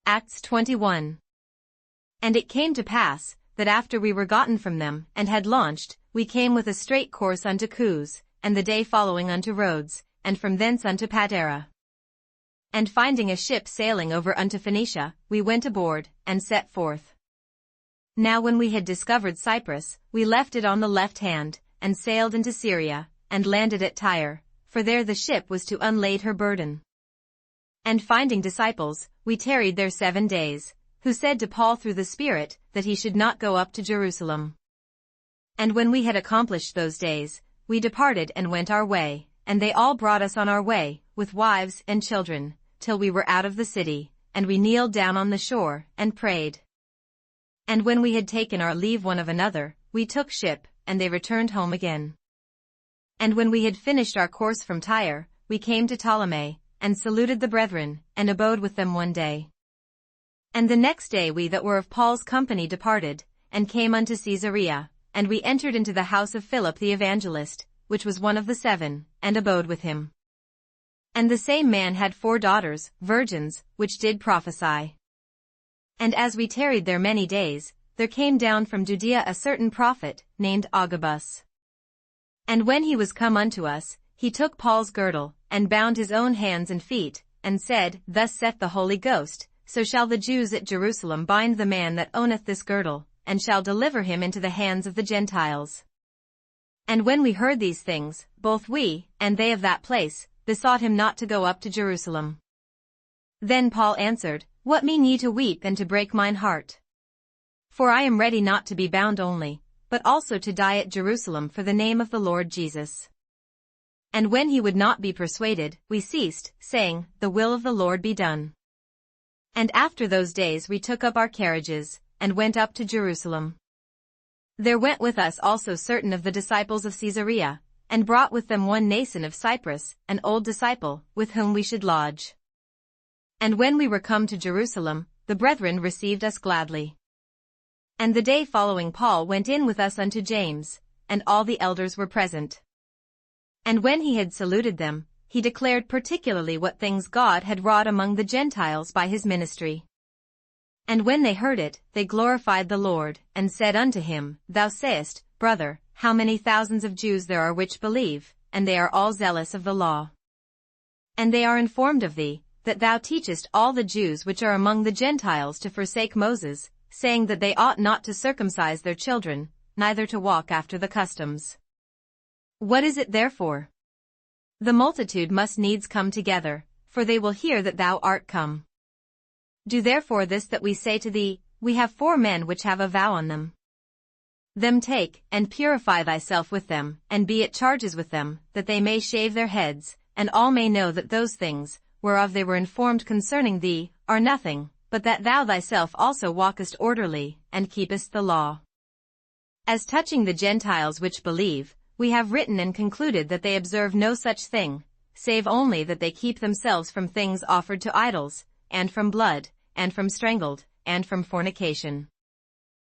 Acts 21. And it came to pass, that after we were gotten from them, and had launched, we came with a straight course unto Cos, and the day following unto Rhodes, and from thence unto Patara. And finding a ship sailing over unto Phoenicia, we went aboard, and set forth. Now when we had discovered Cyprus, we left it on the left hand, and sailed into Syria, and landed at Tyre, for there the ship was to unlade her burden. And finding disciples, we tarried there 7 days, who said to Paul through the Spirit, that he should not go up to Jerusalem. And when we had accomplished those days, we departed and went our way, and they all brought us on our way, with wives and children, till we were out of the city, and we kneeled down on the shore, and prayed. And when we had taken our leave one of another, we took ship, and they returned home again. And when we had finished our course from Tyre, we came to Ptolemais, and saluted the brethren, and abode with them 1 day. And the next day we that were of Paul's company departed, and came unto Caesarea, and we entered into the house of Philip the evangelist, which was one of the 7, and abode with him. And the same man had 4 daughters, virgins, which did prophesy. And as we tarried there many days, there came down from Judea a certain prophet, named Agabus. And when he was come unto us, he took Paul's girdle, and bound his own hands and feet, and said, Thus saith the Holy Ghost, so shall the Jews at Jerusalem bind the man that owneth this girdle, and shall deliver him into the hands of the Gentiles. And when we heard these things, both we, and they of that place, besought him not to go up to Jerusalem. Then Paul answered, What mean ye to weep and to break mine heart? For I am ready not to be bound only, but also to die at Jerusalem for the name of the Lord Jesus. And when he would not be persuaded, we ceased, saying, The will of the Lord be done. And after those days we took up our carriages, and went up to Jerusalem. There went with us also certain of the disciples of Caesarea, and brought with them one Nason of Cyprus, an old disciple, with whom we should lodge. And when we were come to Jerusalem, the brethren received us gladly. And the day following Paul went in with us unto James, and all the elders were present. And when he had saluted them, he declared particularly what things God had wrought among the Gentiles by his ministry. And when they heard it, they glorified the Lord, and said unto him, Thou sayest, Brother, how many thousands of Jews there are which believe, and they are all zealous of the law. And they are informed of thee, that thou teachest all the Jews which are among the Gentiles to forsake Moses, saying that they ought not to circumcise their children, neither to walk after the customs. What is it therefore? The multitude must needs come together, for they will hear that thou art come. Do therefore this that we say to thee, We have 4 men which have a vow on them. Them take, and purify thyself with them, and be at charges with them, that they may shave their heads, and all may know that those things, whereof they were informed concerning thee, are nothing, but that thou thyself also walkest orderly, and keepest the law. As touching the Gentiles which believe, we have written and concluded that they observe no such thing, save only that they keep themselves from things offered to idols, and from blood, and from strangled, and from fornication.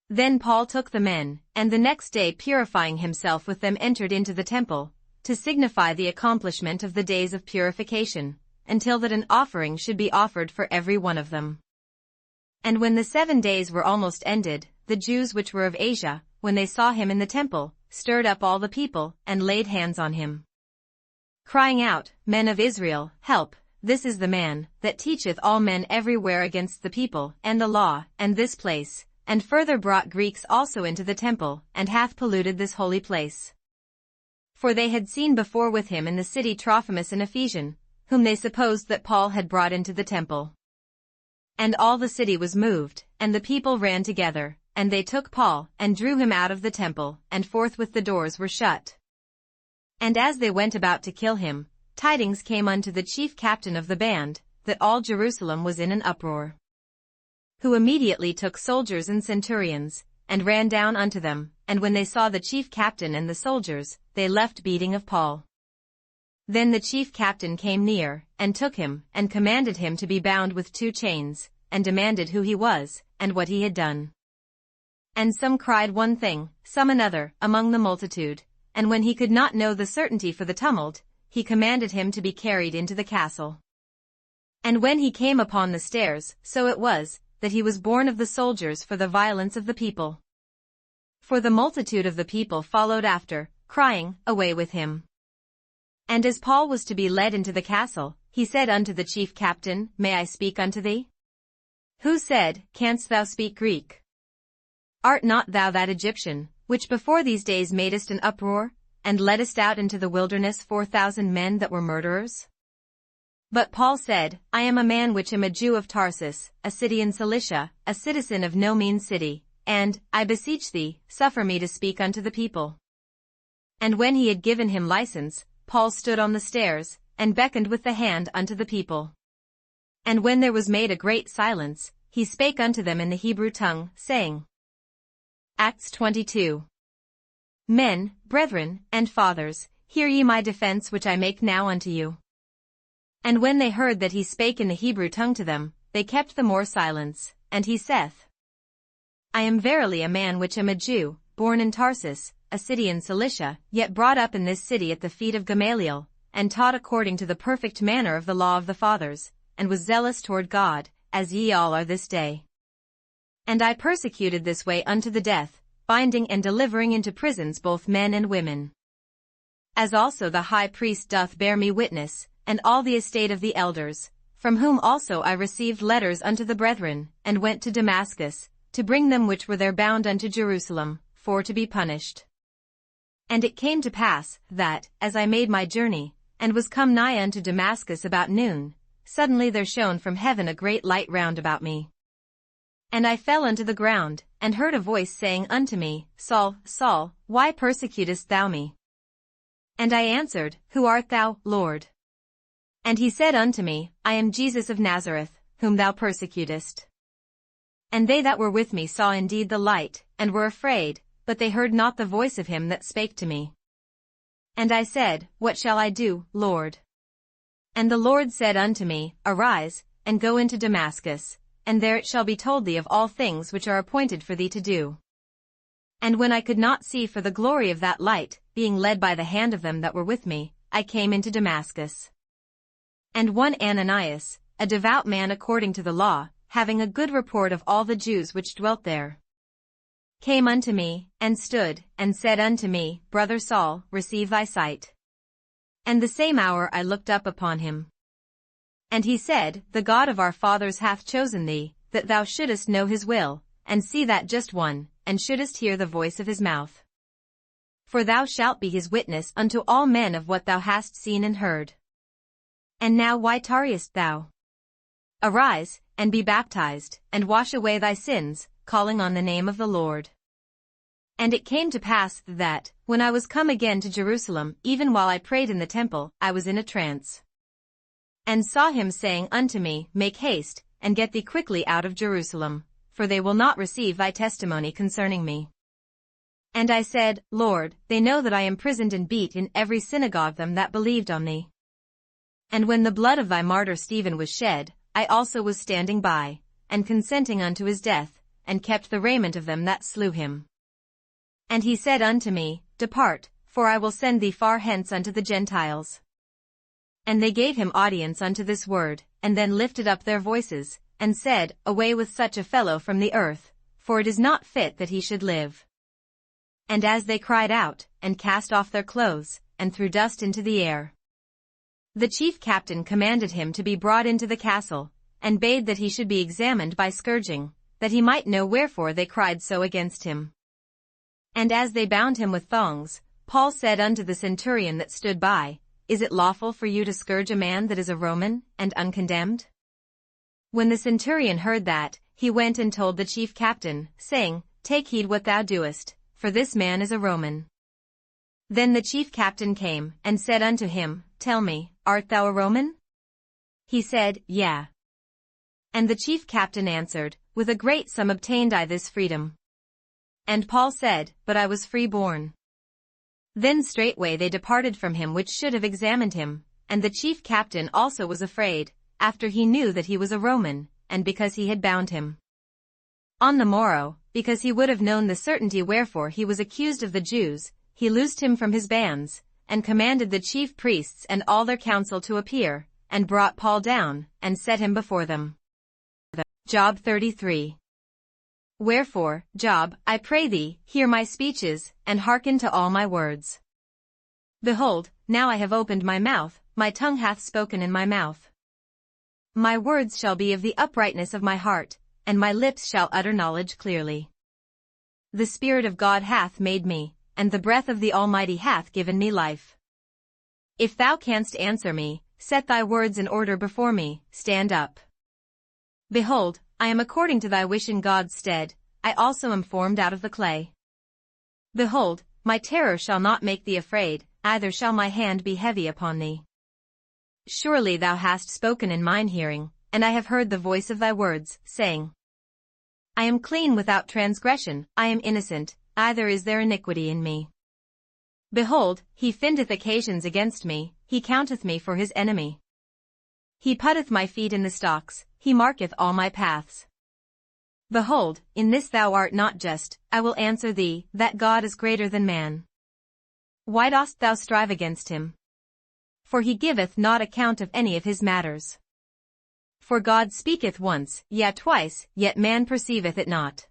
Then Paul took the men, and the next day purifying himself with them entered into the temple, to signify the accomplishment of the days of purification, until that an offering should be offered for every one of them. And when the 7 days were almost ended, the Jews which were of Asia, when they saw him in the temple, stirred up all the people, and laid hands on him, crying out, Men of Israel, help, this is the man, that teacheth all men everywhere against the people, and the law, and this place, and further brought Greeks also into the temple, and hath polluted this holy place. For they had seen before with him in the city Trophimus an Ephesian, whom they supposed that Paul had brought into the temple. And all the city was moved, and the people ran together, and they took Paul, and drew him out of the temple, and forthwith the doors were shut. And as they went about to kill him, tidings came unto the chief captain of the band, that all Jerusalem was in an uproar. Who immediately took soldiers and centurions, and ran down unto them, and when they saw the chief captain and the soldiers, they left beating of Paul. Then the chief captain came near, and took him, and commanded him to be bound with 2 chains, and demanded who he was, and what he had done. And some cried one thing, some another, among the multitude, and when he could not know the certainty for the tumult, he commanded him to be carried into the castle. And when he came upon the stairs, so it was, that he was borne of the soldiers for the violence of the people. For the multitude of the people followed after, crying, Away with him. And as Paul was to be led into the castle, he said unto the chief captain, May I speak unto thee? Who said, Canst thou speak Greek? Art not thou that Egyptian, which before these days madest an uproar, and leddest out into the wilderness 4,000 men that were murderers? But Paul said, I am a man which am a Jew of Tarsus, a city in Cilicia, a citizen of no mean city, and, I beseech thee, suffer me to speak unto the people. And when he had given him license, Paul stood on the stairs, and beckoned with the hand unto the people. And when there was made a great silence, he spake unto them in the Hebrew tongue, saying, Acts 22. Men, brethren, and fathers, hear ye my defense which I make now unto you. And when they heard that he spake in the Hebrew tongue to them, they kept the more silence, and he saith, I am verily a man which am a Jew, born in Tarsus, a city in Cilicia, yet brought up in this city at the feet of Gamaliel, and taught according to the perfect manner of the law of the fathers, and was zealous toward God, as ye all are this day. And I persecuted this way unto the death, binding and delivering into prisons both men and women. As also the high priest doth bear me witness, and all the estate of the elders, from whom also I received letters unto the brethren, and went to Damascus, to bring them which were there bound unto Jerusalem, for to be punished. And it came to pass, that, as I made my journey, and was come nigh unto Damascus about noon, suddenly there shone from heaven a great light round about me. And I fell unto the ground, and heard a voice saying unto me, Saul, Saul, why persecutest thou me? And I answered, Who art thou, Lord? And he said unto me, I am Jesus of Nazareth, whom thou persecutest. And they that were with me saw indeed the light, and were afraid, but they heard not the voice of him that spake to me. And I said, What shall I do, Lord? And the Lord said unto me, Arise, and go into Damascus, and there it shall be told thee of all things which are appointed for thee to do. And when I could not see for the glory of that light, being led by the hand of them that were with me, I came into Damascus. And one Ananias, a devout man according to the law, having a good report of all the Jews which dwelt there, came unto me, and stood, and said unto me, Brother Saul, receive thy sight. And the same hour I looked up upon him. And he said, The God of our fathers hath chosen thee, that thou shouldest know his will, and see that just one, and shouldest hear the voice of his mouth. For thou shalt be his witness unto all men of what thou hast seen and heard. And now why tarriest thou? Arise, and be baptized, and wash away thy sins, calling on the name of the Lord. And it came to pass that, when I was come again to Jerusalem, even while I prayed in the temple, I was in a trance, and saw him saying unto me, Make haste, and get thee quickly out of Jerusalem, for they will not receive thy testimony concerning me. And I said, Lord, they know that I am imprisoned and beat in every synagogue them that believed on thee. And when the blood of thy martyr Stephen was shed, I also was standing by, and consenting unto his death, and kept the raiment of them that slew him. And he said unto me, Depart, for I will send thee far hence unto the Gentiles. And they gave him audience unto this word, and then lifted up their voices, and said, Away with such a fellow from the earth, for it is not fit that he should live. And as they cried out, and cast off their clothes, and threw dust into the air, the chief captain commanded him to be brought into the castle, and bade that he should be examined by scourging, that he might know wherefore they cried so against him. And as they bound him with thongs, Paul said unto the centurion that stood by, Is it lawful for you to scourge a man that is a Roman, and uncondemned? When the centurion heard that, he went and told the chief captain, saying, Take heed what thou doest, for this man is a Roman. Then the chief captain came, and said unto him, Tell me, art thou a Roman? He said, Yea. And the chief captain answered, With a great sum obtained I this freedom. And Paul said, But I was free-born. Then straightway they departed from him which should have examined him, and the chief captain also was afraid, after he knew that he was a Roman, and because he had bound him. On the morrow, because he would have known the certainty wherefore he was accused of the Jews, he loosed him from his bands, and commanded the chief priests and all their council to appear, and brought Paul down, and set him before them. Job 33. Wherefore, Job, I pray thee, hear my speeches, and hearken to all my words. Behold, now I have opened my mouth, my tongue hath spoken in my mouth. My words shall be of the uprightness of my heart, and my lips shall utter knowledge clearly. The Spirit of God hath made me, and the breath of the Almighty hath given me life. If thou canst answer me, set thy words in order before me, stand up. Behold, I am according to thy wish in God's stead, I also am formed out of the clay. Behold, my terror shall not make thee afraid, neither shall my hand be heavy upon thee. Surely thou hast spoken in mine hearing, and I have heard the voice of thy words, saying, I am clean without transgression, I am innocent, neither is there iniquity in me. Behold, he findeth occasions against me, he counteth me for his enemy. He putteth my feet in the stocks, he marketh all my paths. Behold, in this thou art not just, I will answer thee, that God is greater than man. Why dost thou strive against him? For he giveth not account of any of his matters. For God speaketh once, yea twice, yet man perceiveth it not.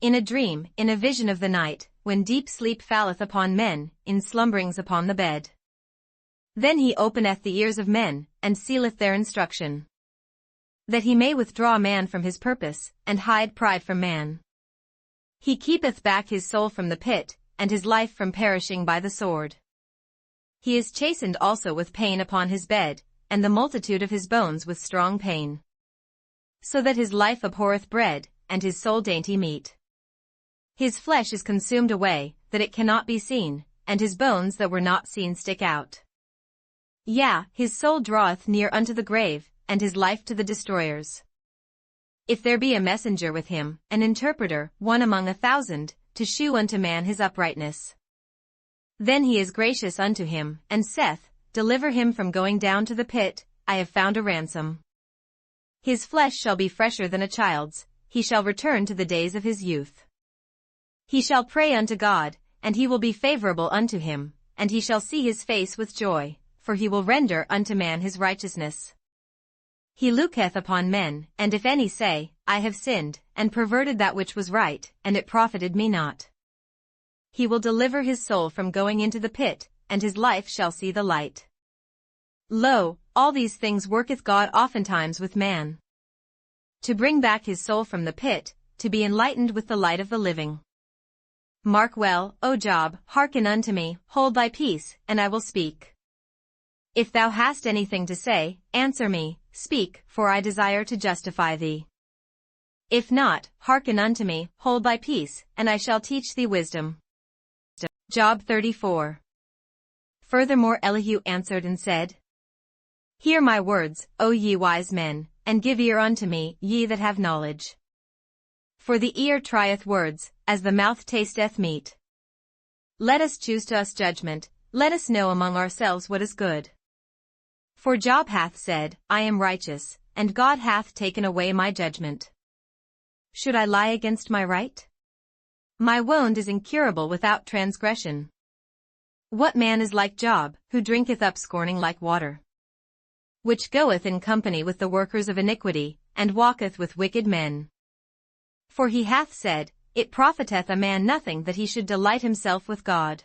In a dream, in a vision of the night, when deep sleep falleth upon men, in slumberings upon the bed. Then he openeth the ears of men, and sealeth their instruction. That he may withdraw man from his purpose, and hide pride from man. He keepeth back his soul from the pit, and his life from perishing by the sword. He is chastened also with pain upon his bed, and the multitude of his bones with strong pain. So that his life abhorreth bread, and his soul dainty meat. His flesh is consumed away, that it cannot be seen, and his bones that were not seen stick out. Yea, his soul draweth near unto the grave, and his life to the destroyers. If there be a messenger with him, an interpreter, one among 1,000, to shew unto man his uprightness. Then he is gracious unto him, and saith, Deliver him from going down to the pit, I have found a ransom. His flesh shall be fresher than a child's, he shall return to the days of his youth. He shall pray unto God, and he will be favorable unto him, and he shall see his face with joy, for he will render unto man his righteousness. He looketh upon men, and if any say, I have sinned, and perverted that which was right, and it profited me not. He will deliver his soul from going into the pit, and his life shall see the light. Lo, all these things worketh God oftentimes with man. To bring back his soul from the pit, to be enlightened with the light of the living. Mark well, O Job, hearken unto me, hold thy peace, and I will speak. If thou hast anything to say, answer me, speak, for I desire to justify thee. If not, hearken unto me, hold thy peace, and I shall teach thee wisdom. Job 34. Furthermore Elihu answered and said, Hear my words, O ye wise men, and give ear unto me, ye that have knowledge. For the ear trieth words, as the mouth tasteth meat. Let us choose to us judgment, let us know among ourselves what is good. For Job hath said, I am righteous, and God hath taken away my judgment. Should I lie against my right? My wound is incurable without transgression. What man is like Job, who drinketh up scorning like water? Which goeth in company with the workers of iniquity, and walketh with wicked men. For he hath said, It profiteth a man nothing that he should delight himself with God.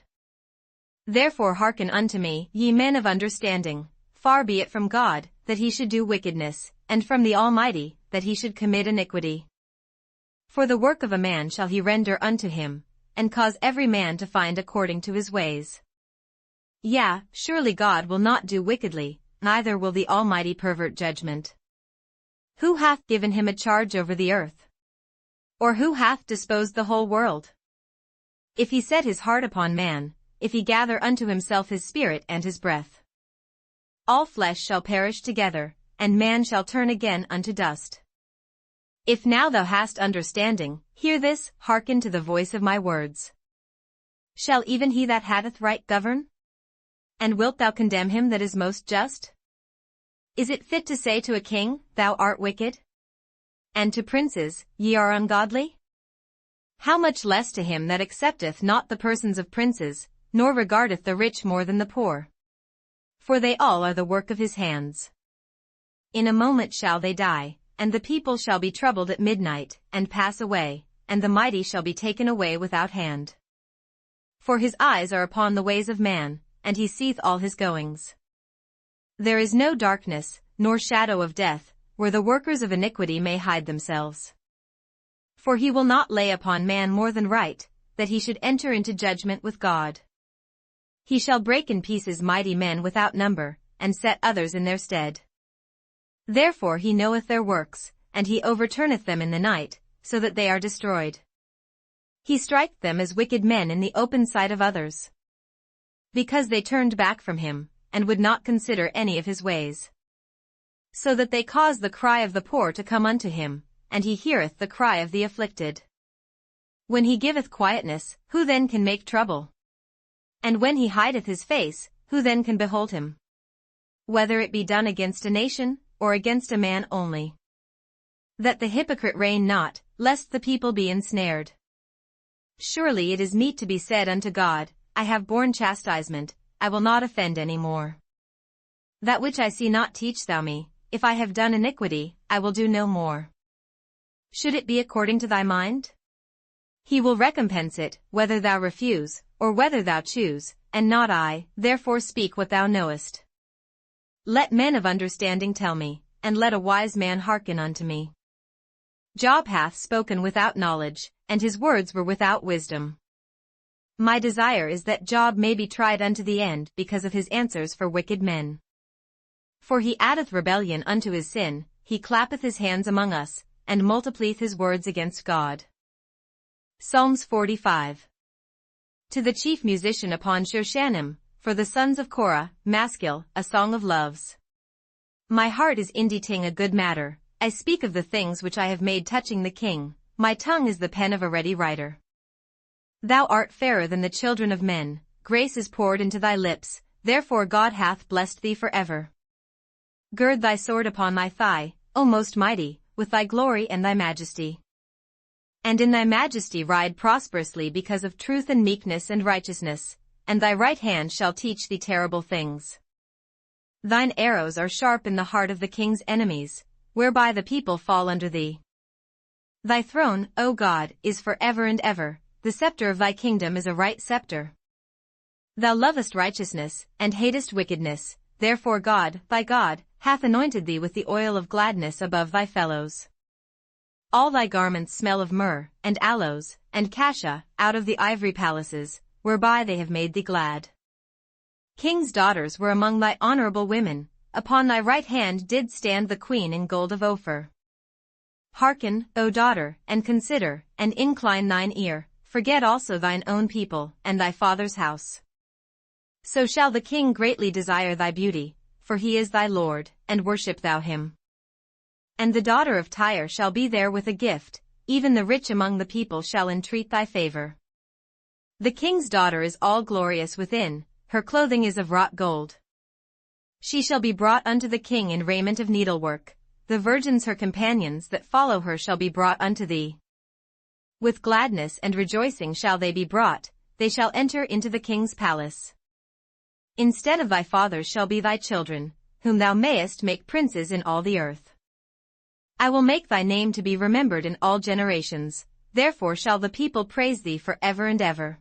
Therefore hearken unto me, ye men of understanding, far be it from God, that he should do wickedness, and from the Almighty, that he should commit iniquity. For the work of a man shall he render unto him, and cause every man to find according to his ways. Yea, surely God will not do wickedly, neither will the Almighty pervert judgment. Who hath given him a charge over the earth? Or who hath disposed the whole world? If he set his heart upon man, if he gather unto himself his spirit and his breath. All flesh shall perish together, and man shall turn again unto dust. If now thou hast understanding, hear this, hearken to the voice of my words. Shall even he that hath right govern? And wilt thou condemn him that is most just? Is it fit to say to a king, Thou art wicked? And to princes, Ye are ungodly? How much less to him that accepteth not the persons of princes, nor regardeth the rich more than the poor? For they all are the work of his hands. In a moment shall they die, and the people shall be troubled at midnight, and pass away, and the mighty shall be taken away without hand. For his eyes are upon the ways of man, and he seeth all his goings. There is no darkness, nor shadow of death, where the workers of iniquity may hide themselves. For he will not lay upon man more than right, that he should enter into judgment with God. He shall break in pieces mighty men without number, and set others in their stead. Therefore he knoweth their works, and he overturneth them in the night, so that they are destroyed. He striketh them as wicked men in the open sight of others. Because they turned back from him, and would not consider any of his ways. So that they cause the cry of the poor to come unto him, and he heareth the cry of the afflicted. When he giveth quietness, who then can make trouble? And when he hideth his face, who then can behold him? Whether it be done against a nation, or against a man only. That the hypocrite reign not, lest the people be ensnared. Surely it is meet to be said unto God, I have borne chastisement, I will not offend any more. That which I see not teach thou me, if I have done iniquity, I will do no more. Should it be according to thy mind? He will recompense it, whether thou refuse, or whether thou choose, and not I, therefore speak what thou knowest. Let men of understanding tell me, and let a wise man hearken unto me. Job hath spoken without knowledge, and his words were without wisdom. My desire is that Job may be tried unto the end because of his answers for wicked men. For he addeth rebellion unto his sin, he clappeth his hands among us, and multiplieth his words against God. Psalms 45. To the chief musician upon Shoshanim, for the sons of Korah, Maskil, a song of loves. My heart is inditing a good matter, I speak of the things which I have made touching the king, my tongue is the pen of a ready writer. Thou art fairer than the children of men, grace is poured into thy lips, therefore God hath blessed thee forever. Gird thy sword upon thy thigh, O most mighty, with thy glory and thy majesty. And in thy majesty ride prosperously because of truth and meekness and righteousness, and thy right hand shall teach thee terrible things. Thine arrows are sharp in the heart of the king's enemies, whereby the people fall under thee. Thy throne, O God, is for ever and ever, the scepter of thy kingdom is a right scepter. Thou lovest righteousness, and hatest wickedness, therefore God, thy God, hath anointed thee with the oil of gladness above thy fellows. All thy garments smell of myrrh, and aloes, and cassia, out of the ivory palaces, whereby they have made thee glad. King's daughters were among thy honorable women, upon thy right hand did stand the queen in gold of Ophir. Hearken, O daughter, and consider, and incline thine ear, forget also thine own people, and thy father's house. So shall the king greatly desire thy beauty, for he is thy Lord, and worship thou him. And the daughter of Tyre shall be there with a gift, even the rich among the people shall entreat thy favor. The king's daughter is all glorious within, her clothing is of wrought gold. She shall be brought unto the king in raiment of needlework, the virgins her companions that follow her shall be brought unto thee. With gladness and rejoicing shall they be brought, they shall enter into the king's palace. Instead of thy fathers shall be thy children, whom thou mayest make princes in all the earth. I will make thy name to be remembered in all generations, therefore shall the people praise thee for ever and ever.